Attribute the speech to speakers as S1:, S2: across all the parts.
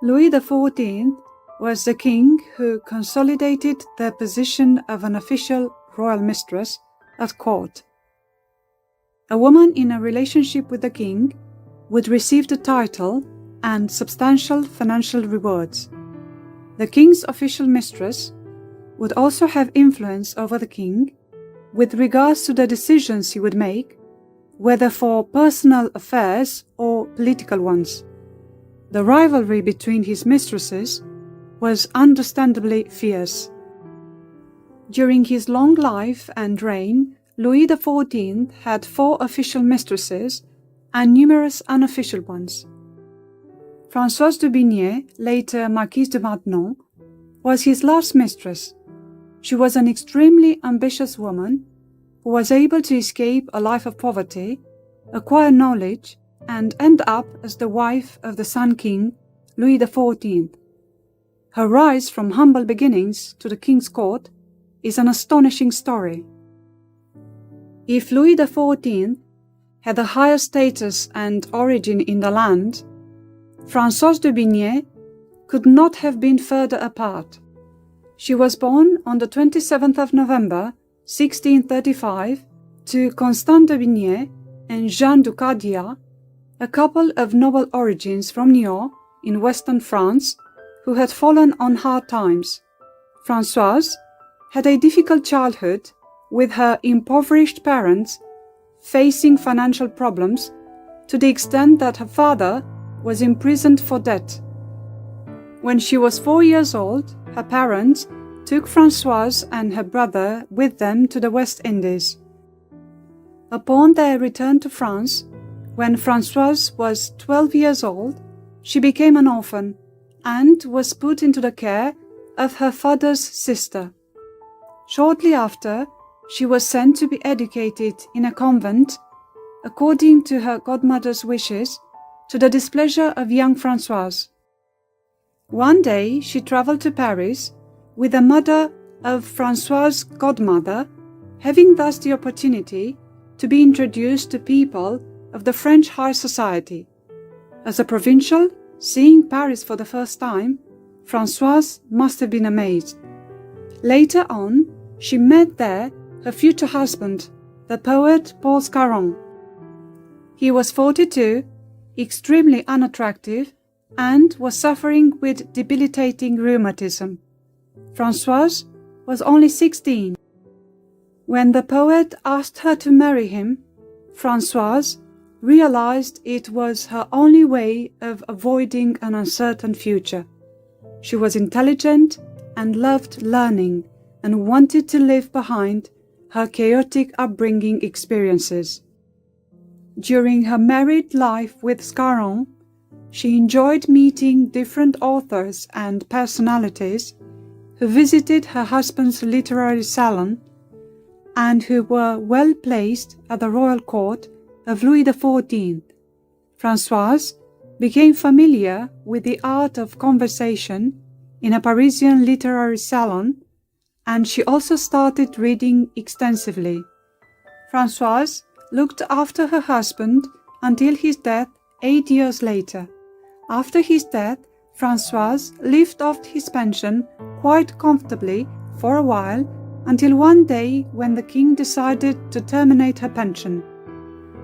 S1: Louis XIV was the king who consolidated the position of an official royal mistress at court. A woman in a relationship with the king would receive the title and substantial financial rewards. The king's official mistress would also have influence over the king with regards to the decisions he would make, whether for personal affairs or political ones. The rivalry between his mistresses was understandably fierce. During his long life and reign, Louis XIV had 4 official mistresses and numerous unofficial ones. Françoise de Bigné, later Marquise de Maintenon, was his last mistress. She was an extremely ambitious woman who was able to escape a life of poverty, acquire knowledge, and end up as the wife of the Sun King, Louis XIV. Her rise from humble beginnings to the king's court is an astonishing story. If Louis XIV had a higher status and origin in the land, Françoise de Bigné could not have been further apart. She was born on the 27th of November, 1635, to Constant de Bigné and Jeanne du Cardia, a couple of noble origins from Niort in western France who had fallen on hard times. Françoise had a difficult childhood with her impoverished parents facing financial problems to the extent that her father was imprisoned for debt. When she was 4 years old, her parents took Françoise and her brother with them to the West Indies. Upon their return to France, when Françoise was 12 years old, she became an orphan and was put into the care of her father's sister. Shortly after, she was sent to be educated in a convent, according to her godmother's wishes, to the displeasure of young Françoise. One day she travelled to Paris with the mother of Françoise's godmother, having thus the opportunity to be introduced to people of the French high society. As a provincial, seeing Paris for the first time, Françoise must have been amazed. Later on, she met there her future husband, the poet Paul Scarron. He was 42, extremely unattractive, and was suffering with debilitating rheumatism. Françoise was only 16. When the poet asked her to marry him, Françoise realized it was her only way of avoiding an uncertain future. She was intelligent and loved learning and wanted to leave behind her chaotic upbringing experiences. During her married life with Scarron, she enjoyed meeting different authors and personalities who visited her husband's literary salon and who were well placed at the royal court of Louis XIV. Françoise became familiar with the art of conversation in a Parisian literary salon, and she also started reading extensively. Françoise looked after her husband until his death 8 years later. After his death, Françoise lived off his pension quite comfortably for a while, until one day when the king decided to terminate her pension.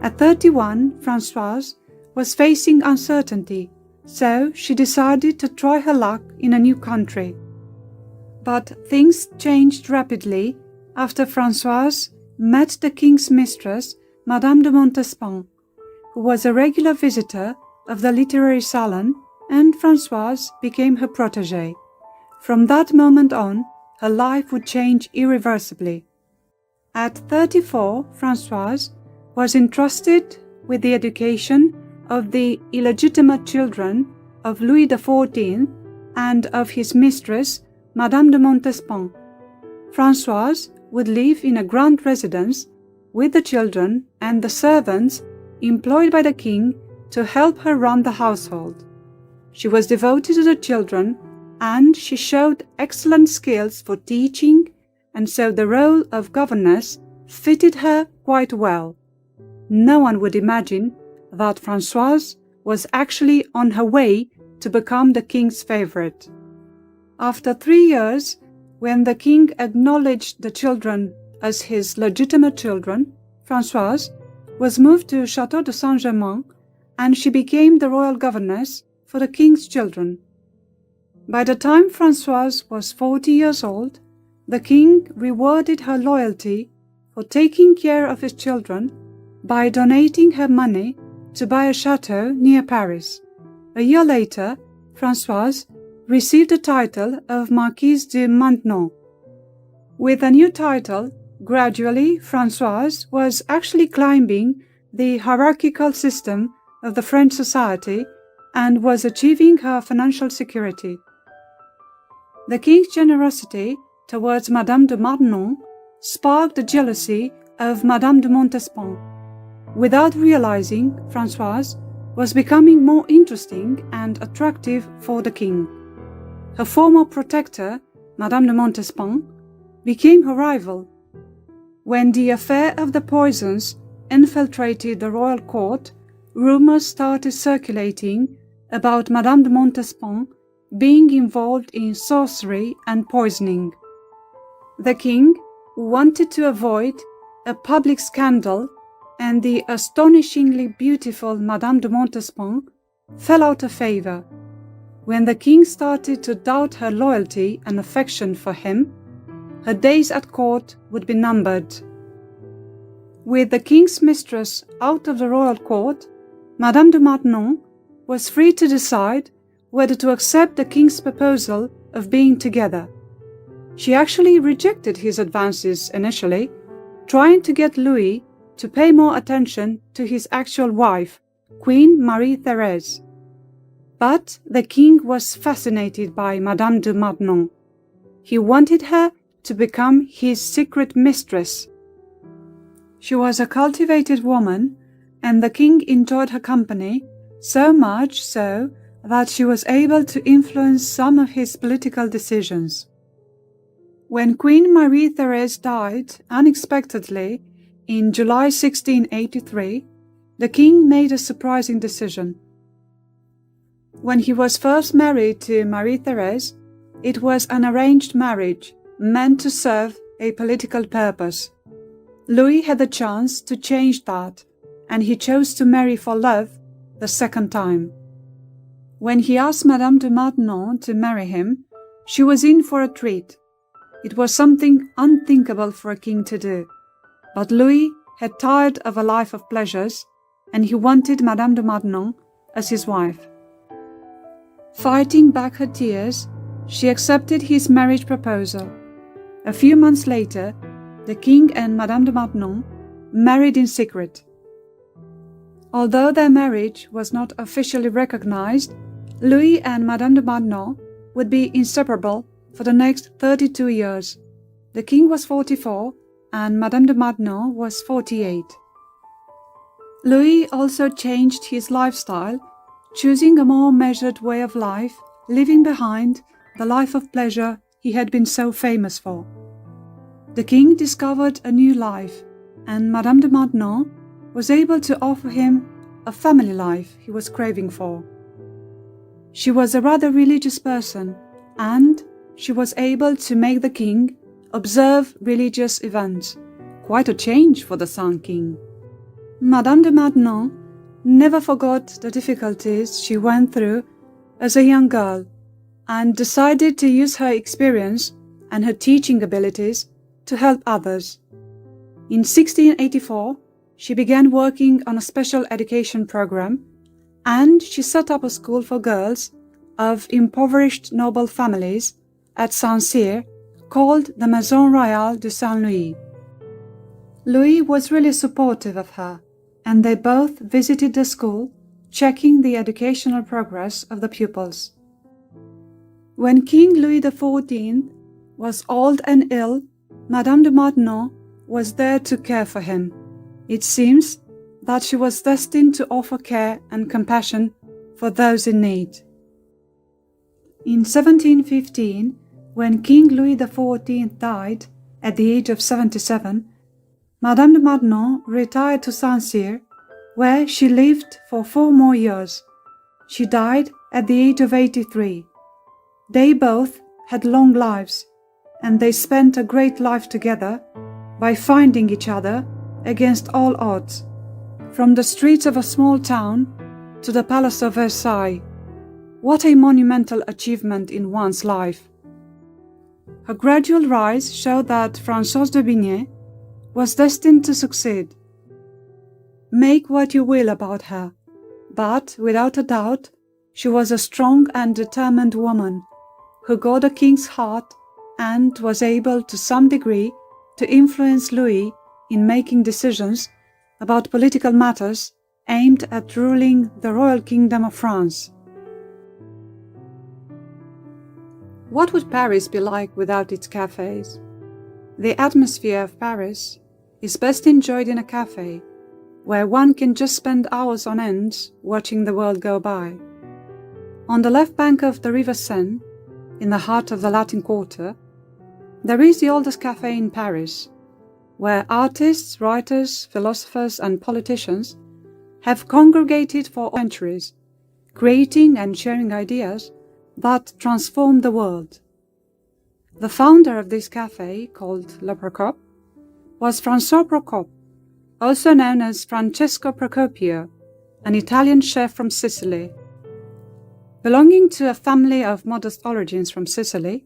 S1: At 31, Françoise was facing uncertainty, so she decided to try her luck in a new country. But things changed rapidly after Françoise met the king's mistress, Madame de Montespan, who was a regular visitor of the literary salon, and Françoise became her protégée. From that moment on, her life would change irreversibly. At 34, Françoise was entrusted with the education of the illegitimate children of Louis XIV and of his mistress, Madame de Montespan. Françoise would live in a grand residence with the children and the servants employed by the king to help her run the household. She was devoted to the children, and she showed excellent skills for teaching, and so the role of governess fitted her quite well. No one would imagine that Françoise was actually on her way to become the king's favorite. After 3 years, when the king acknowledged the children as his legitimate children, Françoise was moved to Château de Saint-Germain, and she became the royal governess for the king's children. By the time Françoise was 40 years old, the king rewarded her loyalty for taking care of his children by donating her money to buy a chateau near Paris. A year later, Françoise received the title of Marquise de Maintenon. With a new title, gradually Françoise was actually climbing the hierarchical system of the French society and was achieving her financial security. The king's generosity towards Madame de Maintenon sparked the jealousy of Madame de Montespan. Without realizing, Françoise was becoming more interesting and attractive for the king. Her former protector, Madame de Montespan, became her rival. When the affair of the poisons infiltrated the royal court, rumors started circulating about Madame de Montespan being involved in sorcery and poisoning. The king wanted to avoid a public scandal, and the astonishingly beautiful Madame de Montespan fell out of favor. When the king started to doubt her loyalty and affection for him, her days at court would be numbered. With the king's mistress out of the royal court, Madame de Maintenon was free to decide whether to accept the king's proposal of being together. She actually rejected his advances initially, trying to get Louis to pay more attention to his actual wife, Queen Marie-Thérèse. But the king was fascinated by Madame de Maintenon. He wanted her to become his secret mistress. She was a cultivated woman, and the king enjoyed her company, so much so that she was able to influence some of his political decisions. When Queen Marie-Thérèse died unexpectedly in July 1683, the king made a surprising decision. When he was first married to Marie-Thérèse, it was an arranged marriage meant to serve a political purpose. Louis had the chance to change that, and he chose to marry for love the second time. When he asked Madame de Maintenon to marry him, she was in for a treat. It was something unthinkable for a king to do. But Louis had tired of a life of pleasures, and he wanted Madame de Maintenon as his wife. Fighting back her tears, she accepted his marriage proposal. A few months later, the king and Madame de Maintenon married in secret. Although their marriage was not officially recognized, Louis and Madame de Maintenon would be inseparable for the next 32 years. The king was 44 and Madame de Maintenon was 48. Louis also changed his lifestyle, choosing a more measured way of life, leaving behind the life of pleasure he had been so famous for. The king discovered a new life, and Madame de Maintenon was able to offer him a family life he was craving for. She was a rather religious person, and she was able to make the king observe religious events, quite a change for the Sun King. Madame de Maintenon never forgot the difficulties she went through as a young girl, and decided to use her experience and her teaching abilities to help others. In 1684, she began working on a special education program, and she set up a school for girls of impoverished noble families at Saint-Cyr called the Maison Royale de Saint-Louis. Louis was really supportive of her, and they both visited the school, checking the educational progress of the pupils. When King Louis XIV was old and ill, Madame de Maintenon was there to care for him. It seems that she was destined to offer care and compassion for those in need. In 1715, when King Louis XIV died at the age of 77, Madame de Maintenon retired to Saint-Cyr, where she lived for 4 more years. She died at the age of 83. They both had long lives, and they spent a great life together by finding each other against all odds, from the streets of a small town to the Palace of Versailles. What a monumental achievement in one's life! Her gradual rise showed that Françoise de Bigné was destined to succeed. Make what you will about her, but without a doubt, she was a strong and determined woman who got the king's heart and was able to some degree to influence Louis in making decisions about political matters aimed at ruling the Royal Kingdom of France. What would Paris be like without its cafes? The atmosphere of Paris is best enjoyed in a cafe, where one can just spend hours on end watching the world go by. On the left bank of the River Seine, in the heart of the Latin Quarter, there is the oldest cafe in Paris, where artists, writers, philosophers, and politicians have congregated for centuries, creating and sharing ideas that transform the world. The founder of this cafe, called Le Procope, was François Procope, also known as Francesco Procopio, an Italian chef from Sicily. Belonging to a family of modest origins from Sicily,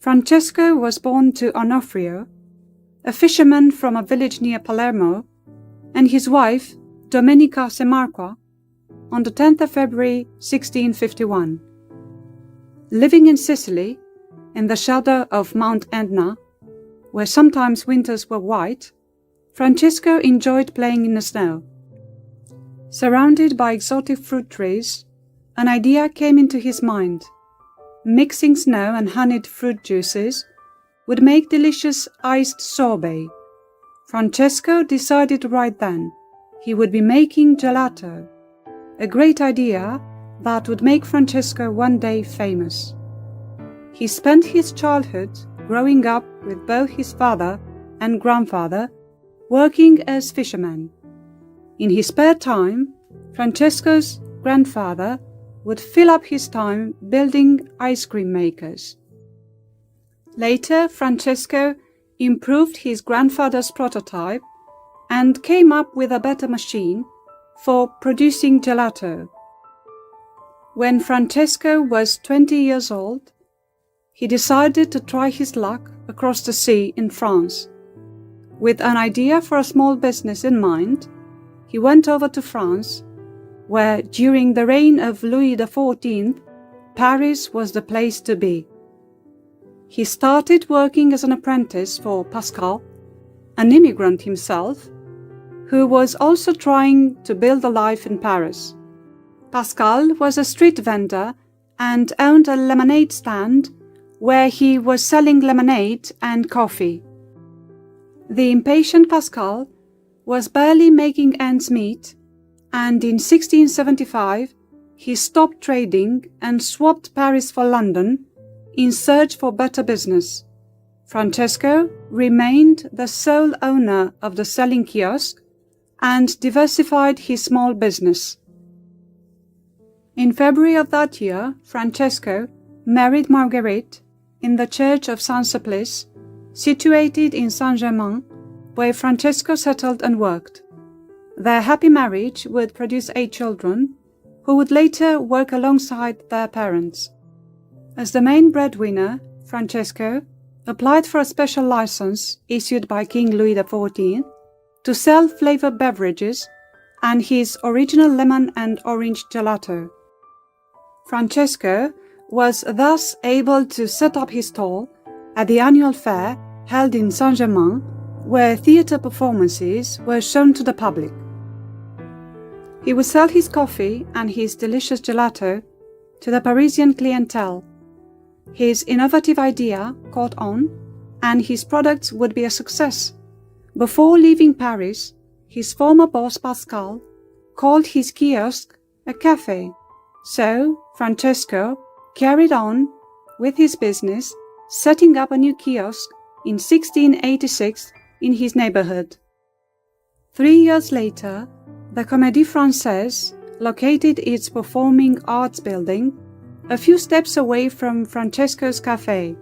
S1: Francesco was born to Onofrio, a fisherman from a village near Palermo, and his wife, Domenica Semarqua, on the 10th of February 1651. Living in Sicily, in the shadow of Mount Etna, where sometimes winters were white, Francesco enjoyed playing in the snow. Surrounded by exotic fruit trees, an idea came into his mind. Mixing snow and honeyed fruit juices would make delicious iced sorbet. Francesco decided right then he would be making gelato, a great idea that would make Francesco one day famous. He spent his childhood growing up with both his father and grandfather working as fishermen. In his spare time, Francesco's grandfather would fill up his time building ice cream makers. Later, Francesco improved his grandfather's prototype and came up with a better machine for producing gelato. When Francesco was 20 years old, he decided to try his luck across the sea in France. With an idea for a small business in mind, he went over to France, where during the reign of Louis XIV, Paris was the place to be. He started working as an apprentice for Pascal, an immigrant himself, who was also trying to build a life in Paris. Pascal was a street vendor and owned a lemonade stand where he was selling lemonade and coffee. The impatient Pascal was barely making ends meet, and in 1675 he stopped trading and swapped Paris for London in search for better business. Francesco remained the sole owner of the selling kiosk and diversified his small business. In February of that year, Francesco married Marguerite in the church of Saint-Sulpice, situated in Saint-Germain, where Francesco settled and worked. Their happy marriage would produce 8 children, who would later work alongside their parents. As the main breadwinner, Francesco applied for a special license issued by King Louis XIV to sell flavored beverages and his original lemon and orange gelato. Francesco was thus able to set up his stall at the annual fair held in Saint-Germain, where theatre performances were shown to the public. He would sell his coffee and his delicious gelato to the Parisian clientele. His innovative idea caught on, and his products would be a success. Before leaving Paris, his former boss Pascal called his kiosk a café. So Francesco carried on with his business, setting up a new kiosk in 1686 in his neighborhood. 3 years later, the Comédie Française located its performing arts building a few steps away from Francesco's Café.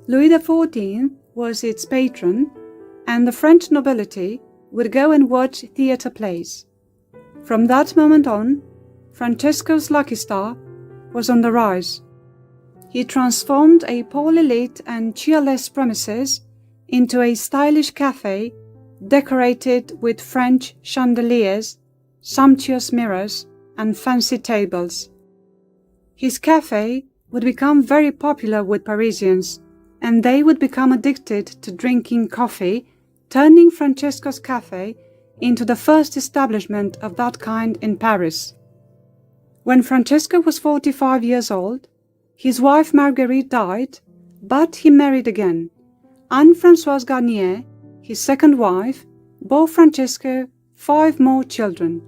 S1: Louis XIV was its patron, and the French nobility would go and watch theatre plays. From that moment on, Francesco's lucky star was on the rise. He transformed a poorly lit and cheerless premises into a stylish café decorated with French chandeliers, sumptuous mirrors, and fancy tables. His café would become very popular with Parisians, and they would become addicted to drinking coffee, turning Francesco's Café into the first establishment of that kind in Paris. When Francesco was 45 years old, his wife Marguerite died, but he married again. Anne-Françoise Garnier, his second wife, bore Francesco 5 more children.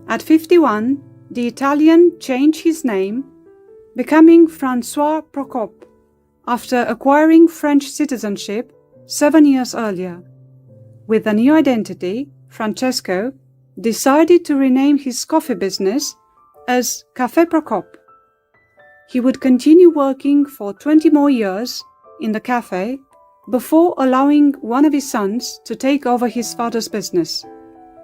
S1: At 51, the Italian changed his name, becoming François Procope, after acquiring French citizenship 7 years earlier. With the new identity, Francesco decided to rename his coffee business as Café Procope. He would continue working for 20 more years in the café before allowing one of his sons to take over his father's business.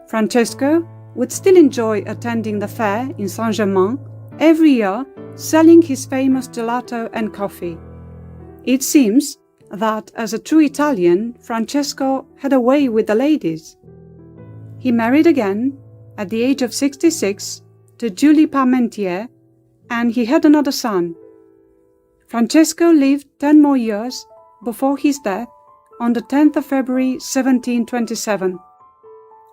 S1: Francesco would still enjoy attending the fair in Saint-Germain every year, selling his famous gelato and coffee. It seems that as a true Italian, Francesco had a way with the ladies. He married again at the age of 66 to Julie Parmentier, and he had another son. Francesco lived 10 more years before his death on the 10th of February 1727.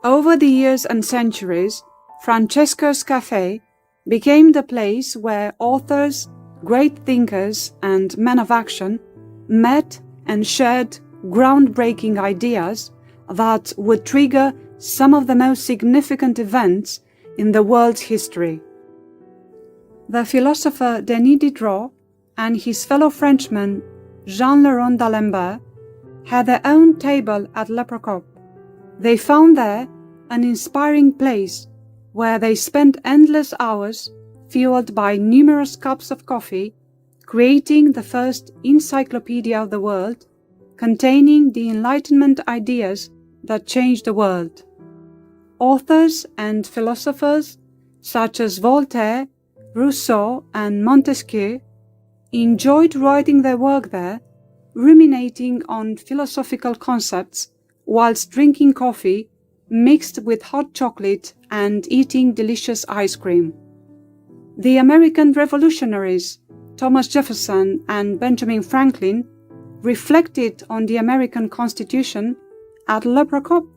S1: Over the years and centuries, Francesco's Café became the place where authors, great thinkers, and men of action met and shared groundbreaking ideas that would trigger some of the most significant events in the world's history. The philosopher Denis Diderot and his fellow Frenchman Jean-Laurent d'Alembert had their own table at Le Procope. They found there an inspiring place where they spent endless hours fueled by numerous cups of coffee, creating the first encyclopedia of the world, containing the Enlightenment ideas that changed the world. Authors and philosophers such as Voltaire, Rousseau, and Montesquieu enjoyed writing their work there, ruminating on philosophical concepts whilst drinking coffee mixed with hot chocolate and eating delicious ice cream. The American revolutionaries, Thomas Jefferson and Benjamin Franklin, reflected on the American Constitution at Le Procope.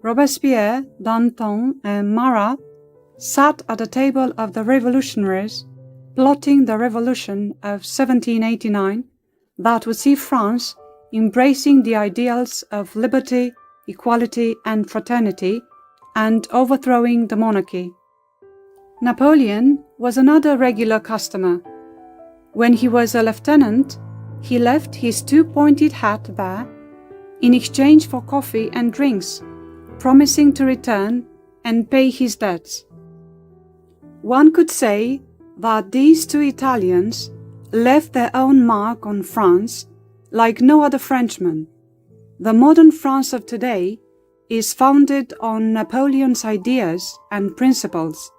S1: Robespierre, Danton, and Marat sat at the table of the revolutionaries, plotting the revolution of 1789 that would see France embracing the ideals of liberty, equality, and fraternity, and overthrowing the monarchy. Napoleon was another regular customer. When he was a lieutenant, he left his two-pointed hat there in exchange for coffee and drinks, promising to return and pay his debts. One could say that these two Italians left their own mark on France like no other Frenchman. The modern France of today is founded on Napoleon's ideas and principles,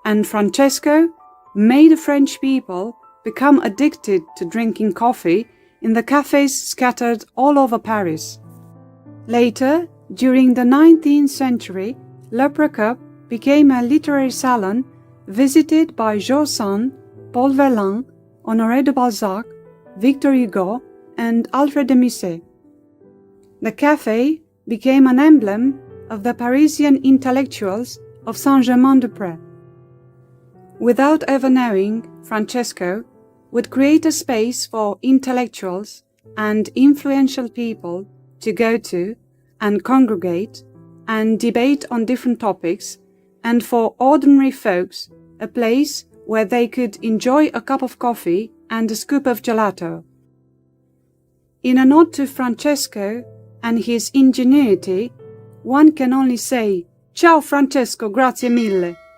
S1: and Francesco made the French people become addicted to drinking coffee in the cafes scattered all over Paris. Later, during the 19th century, Le Procope became a literary salon visited by George Sand, Paul Verlaine, Honoré de Balzac, Victor Hugo, and Alfred de Musset. The café became an emblem of the Parisian intellectuals of Saint-Germain-des-Prés. Without ever knowing, Francesco would create a space for intellectuals and influential people to go to and congregate and debate on different topics, and for ordinary folks a place where they could enjoy a cup of coffee and a scoop of gelato. In a nod to Francesco and his ingenuity, one can only say Ciao Francesco, grazie mille.